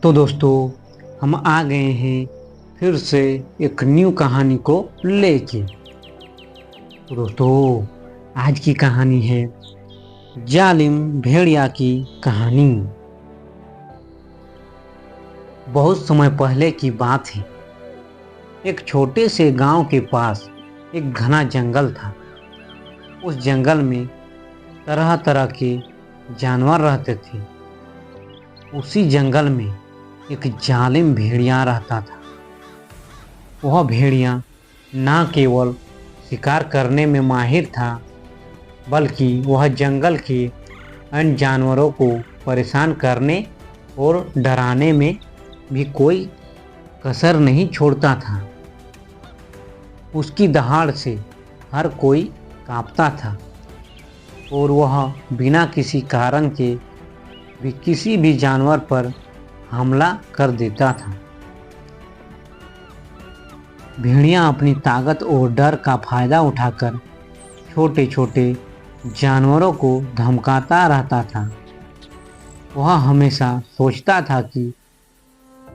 तो दोस्तों, हम आ गए हैं फिर से एक न्यू कहानी को लेके। तो दोस्तों, आज की कहानी है जालिम भेड़िया की कहानी। बहुत समय पहले की बात है। एक छोटे से गांव के पास एक घना जंगल था। उस जंगल में तरह तरह के जानवर रहते थे। उसी जंगल में एक जालिम भेड़िया रहता था। वह भेड़िया न केवल शिकार करने में माहिर था, बल्कि वह जंगल के अन्य जानवरों को परेशान करने और डराने में भी कोई कसर नहीं छोड़ता था। उसकी दहाड़ से हर कोई कांपता था और वह बिना किसी कारण के भी किसी भी जानवर पर हमला कर देता था। भेड़िया अपनी ताकत और डर का फायदा उठाकर छोटे छोटे जानवरों को धमकाता रहता था। वह हमेशा सोचता था कि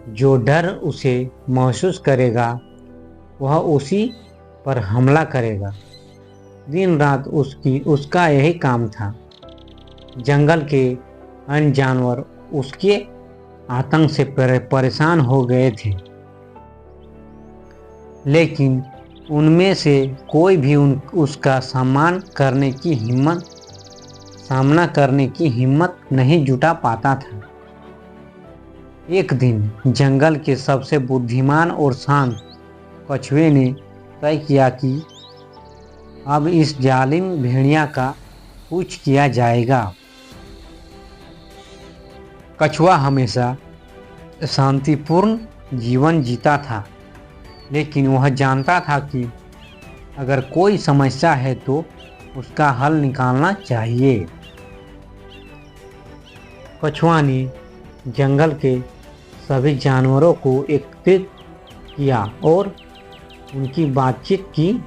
जो डर उसे महसूस करेगा वह उसी पर हमला करेगा। दिन रात उसका यही काम था। जंगल के अन्य जानवर उसके आतंक से परेशान हो गए थे, लेकिन उनमें से कोई भी उसका सामना करने की हिम्मत नहीं जुटा पाता था। एक दिन जंगल के सबसे बुद्धिमान और शांत कछुए ने तय किया कि अब इस जालिम भेड़िया का कुछ किया जाएगा। कछुआ हमेशा शांतिपूर्ण जीवन जीता था, लेकिन वह जानता था कि अगर कोई समस्या है तो उसका हल निकालना चाहिए। कछुआ ने जंगल के सभी जानवरों को एकत्रित किया और उनकी बातचीत की।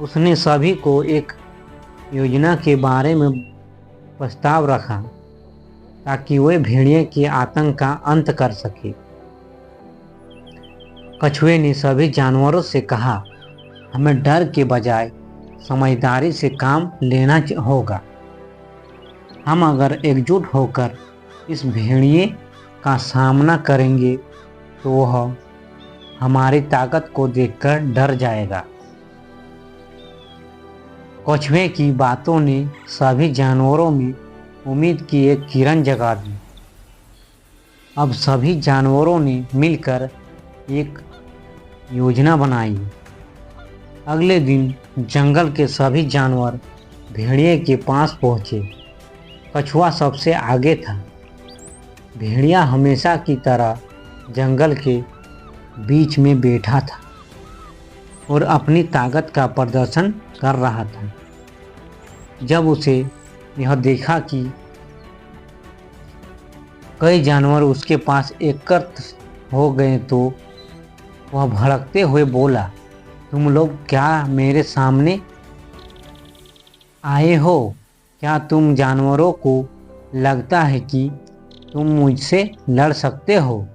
उसने सभी को एक योजना के बारे में प्रस्ताव रखा ताकि वे भेड़िए के आतंक का अंत कर सके। कछुए ने सभी जानवरों से कहा, हमें डर के बजाय समझदारी से काम लेना होगा। हम अगर एकजुट होकर इस भेड़िए का सामना करेंगे तो वह हमारी ताकत को देखकर डर जाएगा। कछुए की बातों ने सभी जानवरों में उम्मीद की एक किरण जगा दी। अब सभी जानवरों ने मिलकर एक योजना बनाई। अगले दिन जंगल के सभी जानवर भेड़िए के पास पहुंचे। कछुआ सबसे आगे था। भेड़िया हमेशा की तरह जंगल के बीच में बैठा था और अपनी ताकत का प्रदर्शन कर रहा था। जब उसे यह देखा कि कई जानवर उसके पास एकत्र हो गए तो वह भड़कते हुए बोला, तुम लोग क्या मेरे सामने आए हो? क्या तुम जानवरों को लगता है कि तुम मुझसे लड़ सकते हो?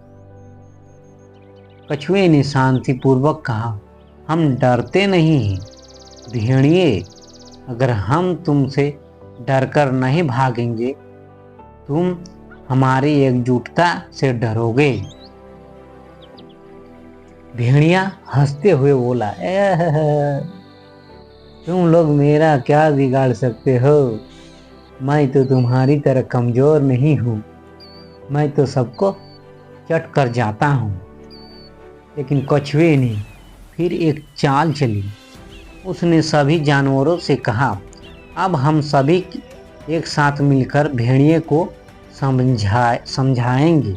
कछुए ने शांतिपूर्वक कहा, हम डरते नहीं हैं भेड़िए। अगर हम तुमसे डरकर नहीं भागेंगे, तुम हमारी एकजुटता से डरोगे। भेड़िया हंसते हुए बोला, तुम लोग मेरा क्या बिगाड़ सकते हो? मैं तो तुम्हारी तरह कमजोर नहीं हूँ। मैं तो सबको चट कर जाता हूँ। लेकिन कछुए ने फिर एक चाल चली। उसने सभी जानवरों से कहा, अब हम सभी एक साथ मिलकर भेड़िए को समझाएंगे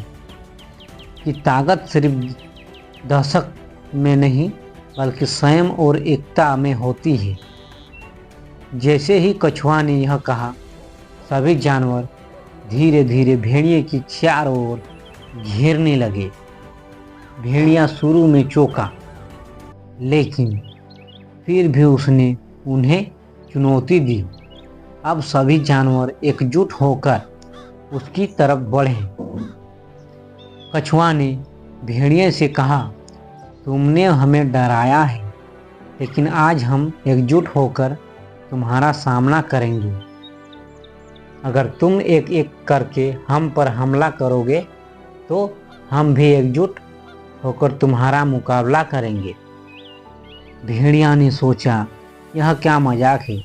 कि ताकत सिर्फ दशक में नहीं बल्कि संयम और एकता में होती है। जैसे ही कछुआ ने यह कहा, सभी जानवर धीरे धीरे भेड़िए की चारों ओर घेरने लगे। भेड़िया शुरू में चौंका, लेकिन फिर भी उसने उन्हें चुनौती दी। अब सभी जानवर एकजुट होकर उसकी तरफ बढ़े। कछुआ ने भेड़िए से कहा, तुमने हमें डराया है, लेकिन आज हम एकजुट होकर तुम्हारा सामना करेंगे। अगर तुम एक एक करके हम पर हमला करोगे तो हम भी एकजुट होकर तुम्हारा मुकाबला करेंगे। भेड़िया ने सोचा, यह क्या मजाक है।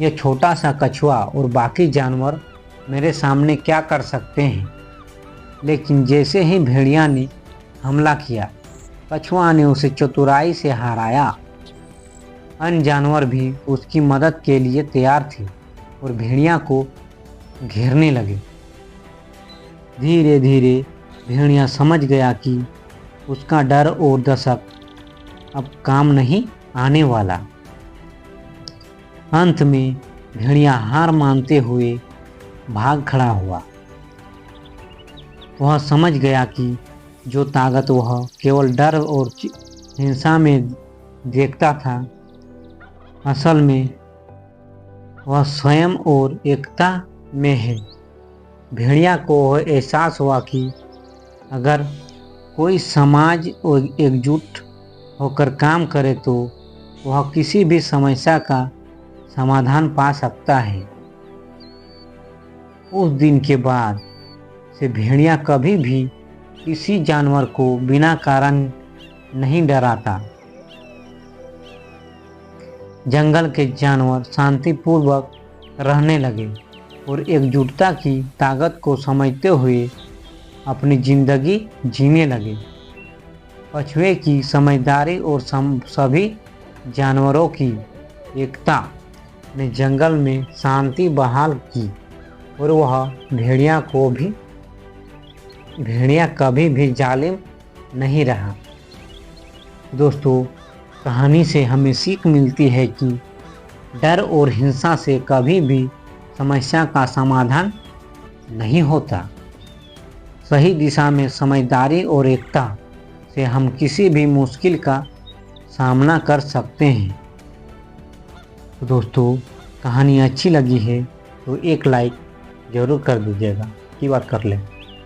यह छोटा सा कछुआ और बाकी जानवर मेरे सामने क्या कर सकते हैं। लेकिन जैसे ही भेड़िया ने हमला किया, कछुआ ने उसे चतुराई से हराया। अन्य जानवर भी उसकी मदद के लिए तैयार थे और भेड़िया को घेरने लगे। धीरे धीरे भेड़िया समझ गया कि उसका डर और दशक अब काम नहीं आने वाला। अंत में भेड़िया हार मानते हुए भाग खड़ा हुआ। वह समझ गया कि जो ताकत वह केवल डर और हिंसा में देखता था, असल में वह स्वयं और एकता में है। भेड़िया को एहसास हुआ कि अगर कोई समाज एकजुट होकर काम करे तो वह किसी भी समस्या का समाधान पा सकता है। उस दिन के बाद से भेड़िया कभी भी किसी जानवर को बिना कारण नहीं डराता। जंगल के जानवर शांतिपूर्वक रहने लगे और एकजुटता की ताकत को समझते हुए अपनी जिंदगी जीने लगे। कछुए की समझदारी और सभी जानवरों की एकता ने जंगल में शांति बहाल की और वह भेड़िया कभी भी जालिम नहीं रहा। दोस्तों, कहानी से हमें सीख मिलती है कि डर और हिंसा से कभी भी समस्या का समाधान नहीं होता। सही दिशा में समझदारी और एकता से हम किसी भी मुश्किल का सामना कर सकते हैं। तो दोस्तों, कहानी अच्छी लगी है तो एक लाइक ज़रूर कर दीजिएगा। की बात कर लें।